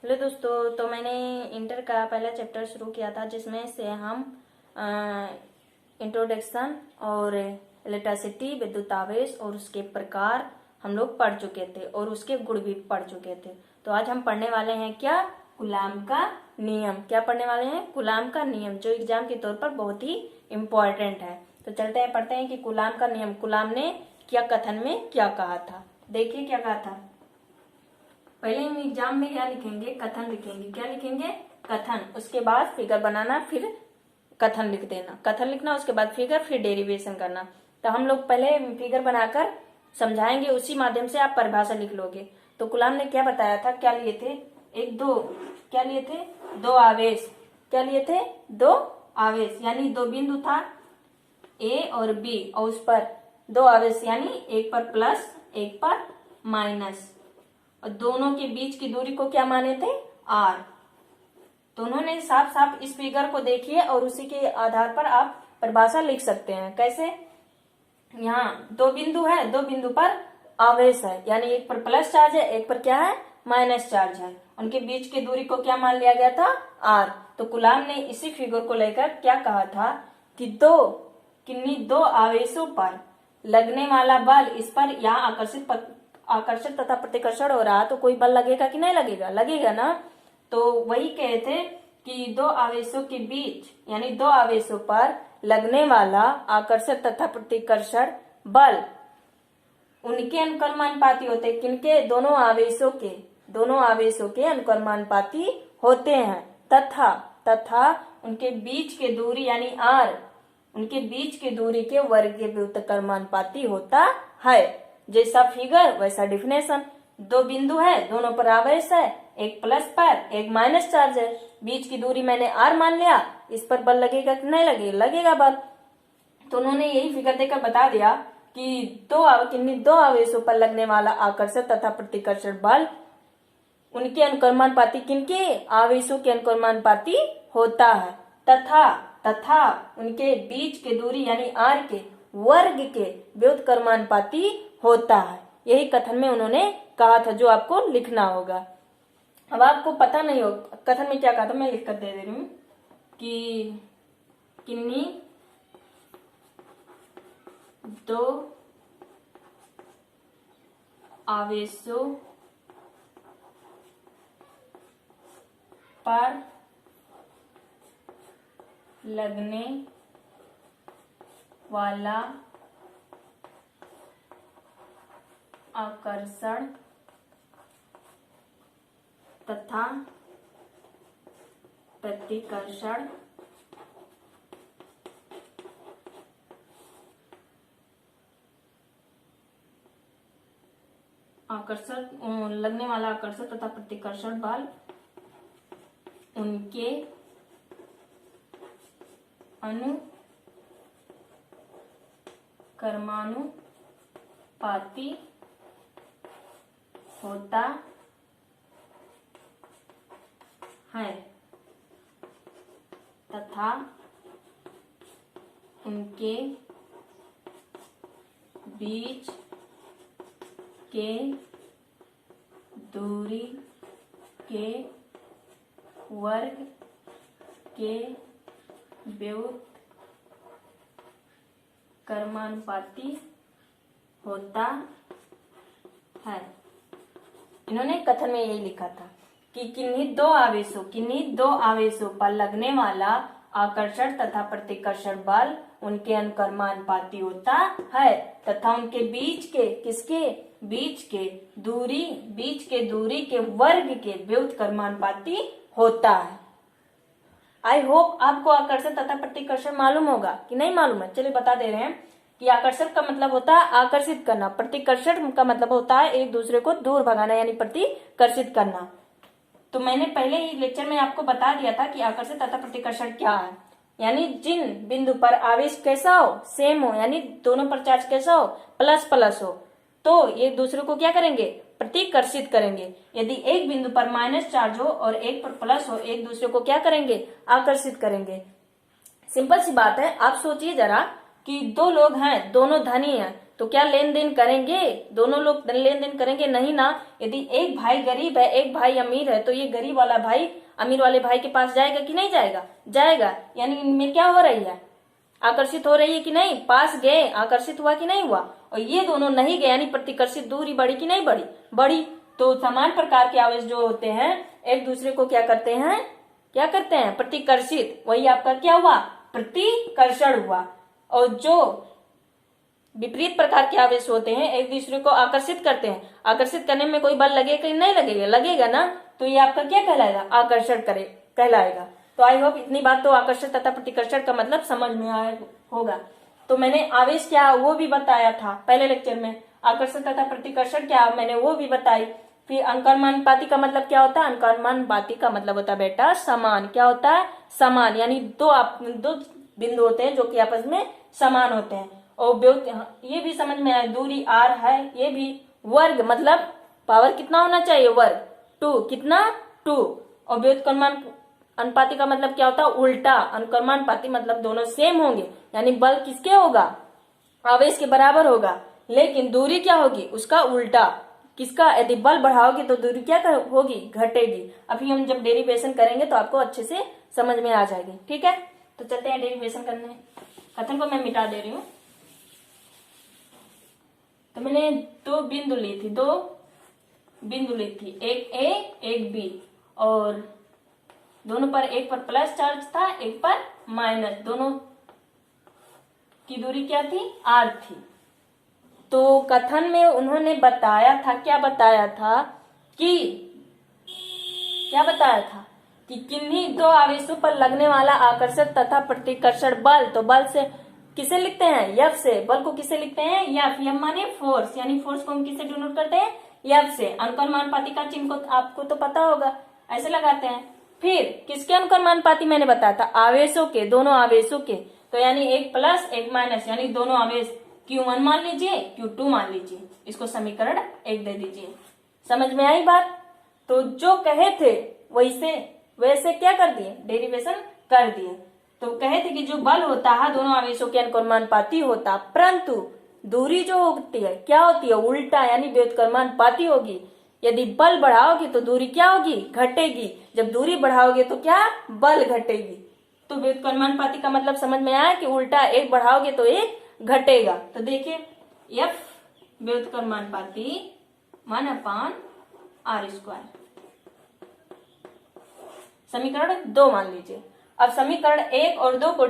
Hello दोस्तों, तो मैंने इंटर का पहला चैप्टर शुरू किया था जिसमें से हम इंट्रोडक्शन और इलेक्ट्रिसिटी, विद्युत आवेश और उसके प्रकार हम लोग पढ़ चुके थे और उसके गुण भी पढ़ चुके थे। तो आज हम पढ़ने वाले हैं क्या? कूलाम का नियम। क्या पढ़ने वाले हैं? कूलाम का नियम, जो एग्जाम के तौर पर बहुत ही इम्पोर्टेंट है। तो चलते हैं, पढ़ते हैं कि कूलाम का नियम, कूलाम ने क्या कथन में क्या कहा था। देखिए क्या कहा था। पहले हम एग्जाम में क्या लिखेंगे? कथन लिखेंगे। क्या लिखेंगे? कथन। उसके बाद फिगर बनाना, फिर कथन लिख देना। कथन लिखना, उसके बाद फिगर, फिर डेरिवेशन करना। तो हम लोग पहले फिगर बनाकर समझाएंगे, उसी माध्यम से आप परिभाषा लिख लोगे। तो कूलाम ने क्या बताया था? क्या लिए थे? क्या लिए थे? दो आवेश। क्या लिए थे? दो आवेश, यानी दो बिंदु था ए और बी, और उस पर दो आवेश, यानी एक पर प्लस एक पर माइनस, और दोनों के बीच की दूरी को क्या माने थे? आर। तो उन्होंने साफ साफ इस फिगर को देखिए और उसी के आधार पर आप परिभाषा लिख सकते हैं। कैसे? यहाँ दो बिंदु है, दो बिंदु पर आवेश है, यानी एक पर प्लस चार्ज है, एक पर क्या है? माइनस चार्ज है। उनके बीच की दूरी को क्या मान लिया गया था? आर। तो कूलाम ने इसी फिगर को लेकर क्या कहा था कि किन्हीं दो आवेशों पर लगने वाला बल, इस पर यहाँ आकर्षण तथा प्रतिकर्षण हो रहा, तो कोई बल लगेगा कि नहीं लगेगा? लगेगा ना। तो वही कहे थे कि दो आवेशों के बीच, यानी दो आवेशों पर लगने वाला आकर्षण तथा प्रतिकर्षण बल उनके अनुक्रमानुपाती होते। किनके? दोनों आवेशों के अनुक्रमानुपाती होते हैं। तथा उनके बीच के दूरी, यानी आर, उनके बीच की दूरी के वर्ग के व्युत्क्रमानुपाती होता है। जैसा फिगर वैसा डिफिनेशन। दो बिंदु है, दोनों पर आवेश है, एक प्लस पर एक माइनस चार्ज है। बीच की दूरी मैंने आर मान लिया, इस पर बल लगेगा कि नहीं लगेगा? लगेगा बल। तो उन्होंने यही फिगर देकर बता दिया कि किन्हीं दो आवेशों पर लगने वाला आकर्षण तथा प्रतिकर्षण बल उनके अनुक्रमानुपाती, किनके? आवेशों के अनुक्रमानुपाती होता है। तथा उनके बीच के दूरी, यानी आर के वर्ग के व्युत्क्रमानुपाती होता है। यही कथन में उन्होंने कहा था, जो आपको लिखना होगा। अब आपको पता नहीं हो कथन में क्या कहा था, मैं लिख कर दे रही हूं कि किन्हीं दो आवेशों पर लगने वाला आकर्षण तथा प्रतिकर्षण लगने वाला आकर्षण तथा प्रतिकर्षण बल उनके अनुक्रमानुपाती होता है तथा उनके बीच के दूरी के वर्ग के व्युत्क्रमानुपाती होता है। इन्होंने कथन में यही लिखा था कि किन्हीं दो आवेशों पर लगने वाला आकर्षण तथा प्रतिकर्षण बल उनके अनुक्रमानुपाती होता है तथा उनके बीच के, किसके? बीच के दूरी के वर्ग के व्युत्क्रमानुपाती होता है। आई होप आपको आकर्षण तथा प्रतिकर्षण मालूम होगा कि नहीं मालूम है। चलिए बता दे रहे हैं कि आकर्षण का मतलब होता है आकर्षित करना, प्रतिकर्षण का मतलब होता है एक दूसरे को दूर भगाना, यानी प्रतिकर्षित करना। तो मैंने पहले ही लेक्चर में आपको बता दिया था कि आकर्षण तथा प्रतिकर्षण क्या है। यानी जिन बिंदु पर आवेश कैसा हो? सेम हो, यानी दोनों पर चार्ज कैसा हो? प्लस प्लस हो, तो ये दूसरे को क्या करेंगे? प्रतिकर्षित करेंगे। यदि एक बिंदु पर माइनस चार्ज हो और एक पर प्लस हो, एक दूसरे को क्या करेंगे? आकर्षित करेंगे। सिंपल सी बात है। आप सोचिए जरा कि दो लोग हैं, दोनों धनी हैं, तो क्या लेन देन करेंगे? दोनों लोग लेन देन करेंगे? नहीं ना। यदि एक भाई गरीब है, एक भाई अमीर है, तो ये गरीब वाला भाई अमीर वाले भाई के पास जाएगा कि नहीं जाएगा? जाएगा। यानी इनमें क्या हो रही है? आकर्षित हो रही है कि नहीं? पास गए, आकर्षित हुआ कि नहीं हुआ? और ये दोनों नहीं गए, यानी प्रतिकर्षित दूरी बढ़ी कि नहीं बढ़ी? बढ़ी। तो समान प्रकार के आवेश जो होते हैं एक दूसरे को क्या करते हैं? क्या करते हैं? प्रतिकर्षित। वही आपका क्या हुआ? प्रतिकर्षण हुआ। और जो विपरीत प्रकार के आवेश होते हैं एक दूसरे को आकर्षित करते हैं। आकर्षित करने में कोई बल लगेगा कि नहीं लगेगा? लगेगा ना। तो ये आपका क्या कहलाएगा? आकर्षण कहलाएगा। तो आई होप इतनी बात तो आकर्षण तथा प्रतिकर्षण का मतलब समझ में आया होगा। तो मैंने आवेश क्या वो भी बताया था पहले लेक्चर में। आकर्षण तथा प्रतिकर्षण क्या मैंने वो भी बताई। फिर अनुकर्मानुपाती का मतलब क्या होता है? अनुकर्मानुपाती का मतलब होता है बेटा समान। क्या होता है? समान। यानी दो बिंदु होते हैं जो कि आपस में समान होते हैं। और ये भी समझ में आया, दूरी r है, ये भी वर्ग मतलब पावर कितना होना चाहिए? वर्ग 2। कितना? 2। और व्युत्क्रमान अनुपाती का मतलब क्या होता है? उल्टा। अनुकर्मानुपाती मतलब दोनों सेम होंगे, यानी बल किसके होगा? आवेश के बराबर होगा, लेकिन दूरी क्या होगी? उसका उल्टा। किसका? यदि बल बढ़ाओगे तो दूरी क्या होगी? घटेगी। अभी हम जब डेरिवेशन करेंगे तो आपको अच्छे से समझ में आ जाएगी। ठीक है, तो चलते हैं डेरिवेशन करने। कथन को मैं मिटा दे रही हूँ। तो मैंने दो बिंदु ली थी, एक ए एक बी, और दोनों पर, एक पर प्लस चार्ज था, एक पर माइनस। दोनों की दूरी क्या थी? r थी। तो कथन में उन्होंने बताया था, क्या बताया था कि किन्हीं दो आवेशों पर लगने वाला आकर्षण तथा प्रतिकर्षण बल, तो बल से किसे लिखते हैं? F से। बल को किसे लिखते हैं? F माने फोर्स, यानी फोर्स को हम किसे डिनोट करते हैं? F से। अनुकर्मानुपाती का चिन्ह को आपको तो पता होगा, ऐसे लगाते हैं। फिर किसके अनुकर्मानुपाती मैंने बताया था? आवेशों के, दोनों आवेशों के। तो यानी एक प्लस एक माइनस, यानी दोनों आवेश Q1 मान लीजिए, Q2 मान लीजिए। इसको समीकरण 1 दे दीजिए। समझ में आई बात? तो जो कहे थे वैसे क्या कर दिए? डेरिवेशन कर दिए। तो कहे थे कि जो बल होता है दोनों आवेशों के अनुकर्मानुपाती होता, परंतु दूरी जो होती है क्या होती है? उल्टा, यानी व्युत्क्रमानुपाती होगी। यदि बल बढ़ाओगे तो दूरी क्या होगी? घटेगी। जब दूरी बढ़ाओगे तो क्या? बल घटेगी। तो व्युत्क्रमानुपाती का मतलब समझ में आया कि उल्टा, एक बढ़ाओगे तो एक घटेगा। तो देखिए F व्युत्क्रमानुपाती 1/r²। समीकरण 2 मान लीजिए। अब समीकरण 1 और 2 को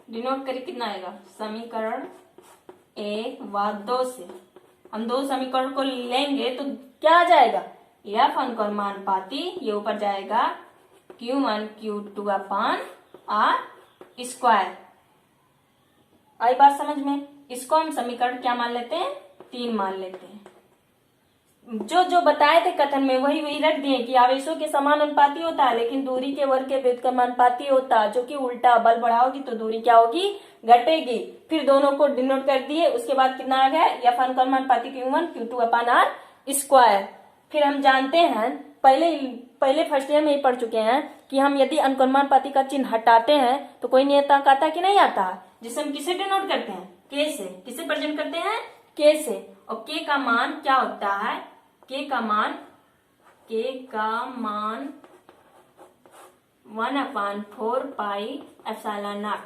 डिनोट करिए, कितना आएगा? समीकरण 1 व 2 से हम दो समीकरण को लेंगे तो क्या आ जाएगा? F अनुकर्मानुपाती, ये ऊपर जाएगा Q1 Q2/r²। आई बात समझ में? इसको हम समीकरण क्या मान लेते हैं? 3 मान लेते हैं। जो बताए थे कथन में वही रख दिए कि आवेशों के समान अनुपाती होता है, लेकिन दूरी के वर्ग के व्युत्क्रमानुपाती होता है, जो कि उल्टा। बल बढ़ाओगी तो दूरी क्या होगी? घटेगी। फिर दोनों को डिनोट कर दिए। उसके बाद कितना आ गया? F अनुकर्मानुपाती Q1 Q2/r²। फिर हम जानते हैं, पहले फर्स्ट ईयर में ही पढ़ चुके हैं कि हम यदि अनुकर्मानुपाती का चिन्ह हटाते हैं तो कोई नियतांक आता है कि नहीं आता, जिसे हम किसे डिनोट करते हैं? K से। किसे प्रेजेंट करते हैं? K से। और K का मान क्या होता है? K का मान 1/4πε0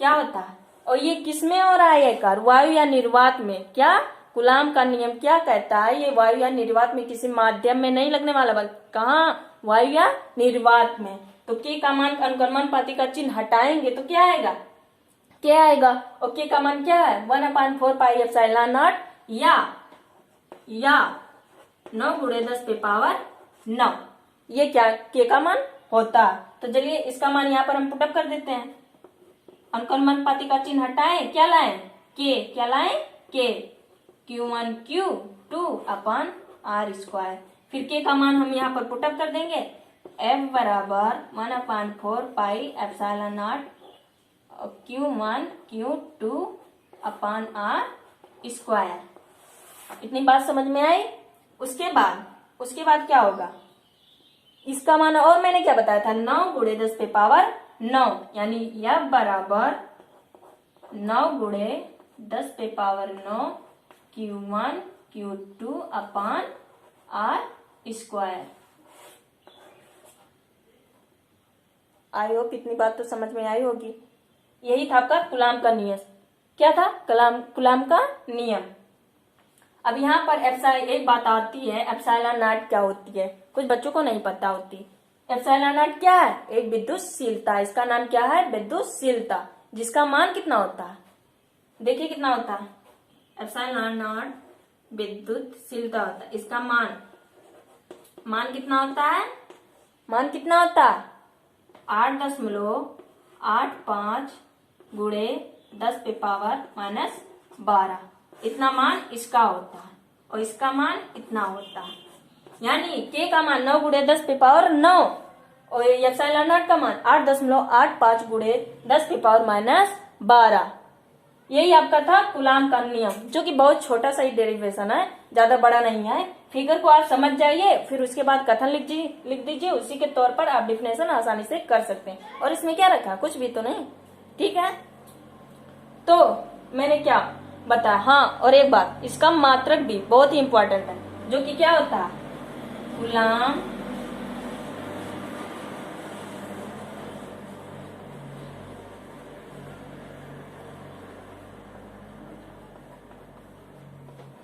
क्या होता है? और ये किसमें हो रहा है? कार्य वायु या निर्वात में। क्या? कूलाम का नियम क्या कहता है? ये वायु या निर्वात में किसी माध्यम में नहीं लगने वाला बल। कहाँ? वायु या निर्वात में। तो K का मान अनुकर्मानुपाती का चिन्ह हटाएंगे तो क्या आएगा? क्या आएगा? और K का मान क्या है? 1/4πε0 या 9 × 10⁻9। ये क्या K का मान होता। तो चलिए इसका मान यहाँ पर हम पुटअप कर देते हैं। अनुकर्मानुपाती का चिन्ह हटाएं, क्या लाएं? K। क्या लाएं? K। Q1 Q2/r²। फिर K का मान हम यहाँ पर पुटअप कर देंगे। F बराबर 1/4πε0 Q1 Q2/r²। इतनी बात समझ में आई? उसके बाद क्या होगा? इसका मान, और मैंने क्या बताया था? 9 × 10⁻9, यानी F बराबर 9 गुणे 10 पे power 9 Q1 Q2 upon R square. I hope इतनी बात तो समझ में आई होगी। यही था आपका कूलाम का नियम। क्या था? कूलाम का नियम। अब यहाँ पर एक बात आती है, एप्सिलॉन नॉट क्या होती है? कुछ बच्चों को नहीं पता होती। एप्सिलॉन नॉट क्या है? एक विद्युतशीलता। इसका नाम क्या है? विद्युतशीलता। जिसका मान कितना होता है? देखिए कितना होता है। एप्सिलॉन नॉट विद्युतशीलता होता है। इसका मान कितना होता है? मान कितना होता है? 8.85 गुणे 10 पे पावर -12। इतना मान इसका होता है और इसका मान इतना होता है। यानी के का मान 9 गुणे 10 पे पावर 9 और एप्सिलॉन नॉट का मान 8.85 गुणे 10 पे पावर -12। यही आपका था कूलाम का नियम, जो कि बहुत छोटा सा ही डेरिवेशन है, ज्यादा बड़ा नहीं है। फिगर को आप समझ जाइए, फिर उसके बाद कथन लिख दीजिए। उसी के तौर पर आप डिफिनेशन आसानी से कर सकते हैं। और इसमें क्या रखा? कुछ भी तो नहीं। ठीक है, तो मैंने क्या बताया? हाँ, और एक बात, इसका मात्रक भी बहुत ही इंपॉर्टेंट है, जो कि क्या होता है?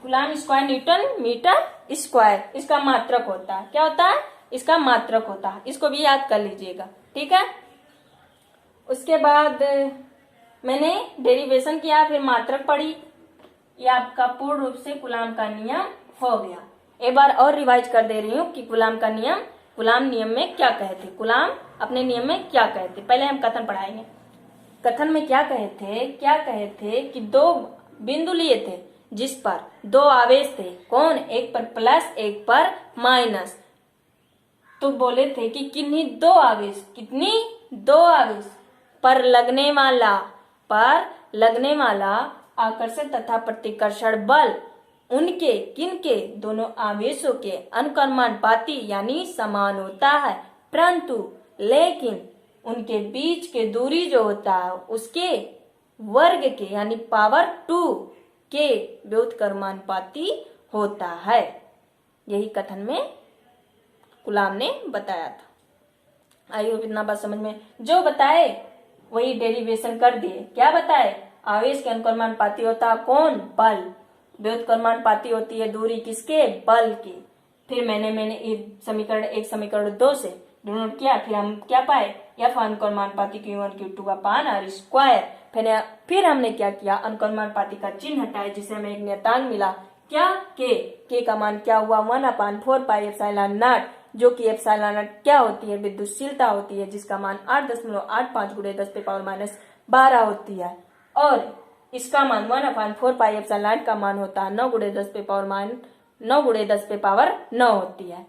Coulomb square newton metre square. इसका मात्रक होता है। क्या होता है? इसका मात्रक होता है। इसको भी याद कर लीजिएगा। ठीक है, उसके बाद मैंने डेरिवेशन किया, फिर मात्रक पढ़ी। ये आपका पूर्ण रूप से कूलाम का नियम हो गया। एक बार और रिवाइज कर दे रही हूँ कि कूलाम का नियम, कूलाम नियम में क्या कहे थे, कूलाम अपने नियम में क्या कहे थे। पहले हम कथन पढ़ाएंगे। कथन में क्या कहे थे कि दो बिंदु लिए थे जिस पर दो आवेश थे। कौन? एक पर प्लस, एक पर माइनस। तो बोले थे कि किन्हीं दो आवेश पर लगने वाला आकर्षण तथा प्रतिकर्षण बल उनके किनके दोनों आवेशों के अनुक्रमानुपाती यानी समान होता है, परंतु लेकिन उनके बीच के दूरी जो होता है उसके वर्ग के यानी पावर 2 के व्युत्क्रमानुपाती होता है। यही कथन में कूलाम ने बताया था। आई होप इतना बात समझ में। जो बताए वही डेरिवेशन कर दिए। क्या बताए? आवेश के अनुक्रमानुपाती होता कौन? बल। व्युत्क्रमानुपाती होती है दूरी किसके? बल की। फिर मैंने समीकरण 1 समीकरण 2 से डिनोट किया। फिर हम क्या पाए? एफ अनुक्रमानुपाती Q1 Q2 upon R square. फिर हमने क्या किया? अनुक्रमानुपाती का चिन्ह हटाया, जिसे हमें एक नियतांक मिला। क्या? के का मान क्या हुआ? 1/4 पाई एप्सिलॉन नॉट, जो कि एप्सिलॉन नॉट क्या होती है? विद्युतशीलता होती है, जिसका मान 8.85 गुणे 10 पे पावर -12 होती है। और इसका मान 1/4 पाई एप्सिलॉन नॉट का मान होता है 9 गुणे 10 पे पावर 9 होती है।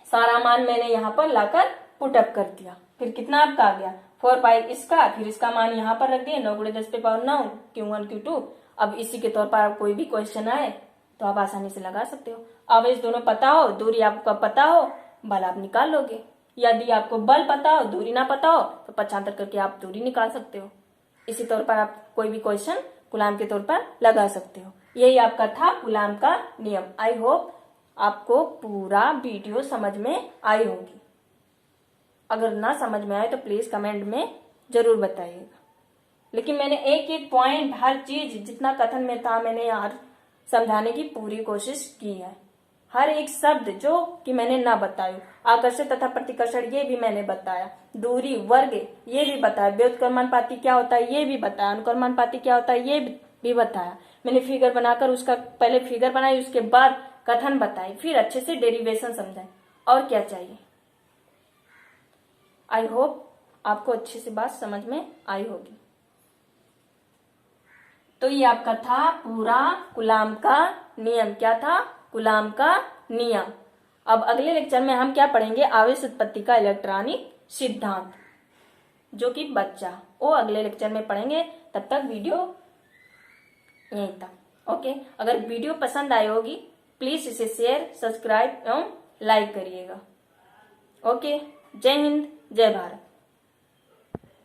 सारा मान मैंने यहाँ पर लाकर पुटअप कर दिया। फिर कितना आपका आ गया? 4 पाई इसका, फिर इसका मान यहाँ पर रख दिए 9 गुणे 10 पे पावर 9 Q1 Q2। अब इसी के तौर पर आप कोई भी क्वेश्चन आए तो आप आसानी से लगा सकते हो। आवेश दोनों पता हो, दूरी आपका पता हो, बल आप निकाल लोगे। यदि आपको बल पता हो, दूरी ना पता हो, तो पक्षांतर करके आप दूरी निकाल सकते हो। इसी तौर पर आप कोई भी क्वेश्चन कूलाम के तौर पर लगा सकते हो। यही आपका था कूलाम का नियम। आई होप आपको पूरा वीडियो समझ में आई होगी। अगर ना समझ में आए तो प्लीज कमेंट में जरूर बताइएगा। लेकिन मैंने एक एक पॉइंट, हर चीज जितना कथन में था मैंने यार समझाने की पूरी कोशिश की है। हर एक शब्द जो कि मैंने ना बताया, आकर्षण तथा प्रतिकर्षण ये भी मैंने बताया, दूरी, वर्ग ये भी बताया, व्युत्क्रमानुपाती क्या होता है ये भी बताया, अनुक्रमानुपाती क्या होता है ये भी बताया। मैंने फिगर बनाकर उसका पहले फिगर बनाई, उसके बाद कथन बताई, फिर अच्छे से डेरिवेशन समझाए। और क्या चाहिए? आई होप आपको अच्छे से बात समझ में आई होगी। तो ये आपका था पूरा कूलाम का नियम। क्या था? कूलाम का नियम। अब अगले लेक्चर में हम क्या पढ़ेंगे? आवेश उत्पत्ति का इलेक्ट्रॉनिक सिद्धांत, जो कि बच्चा वो अगले लेक्चर में पढ़ेंगे। तब तक वीडियो यहीं तक। ओके, अगर वीडियो पसंद आई होगी प्लीज इसे शेयर, सब्सक्राइब एवं लाइक करिएगा। ओके, जय हिंद, जय भारत।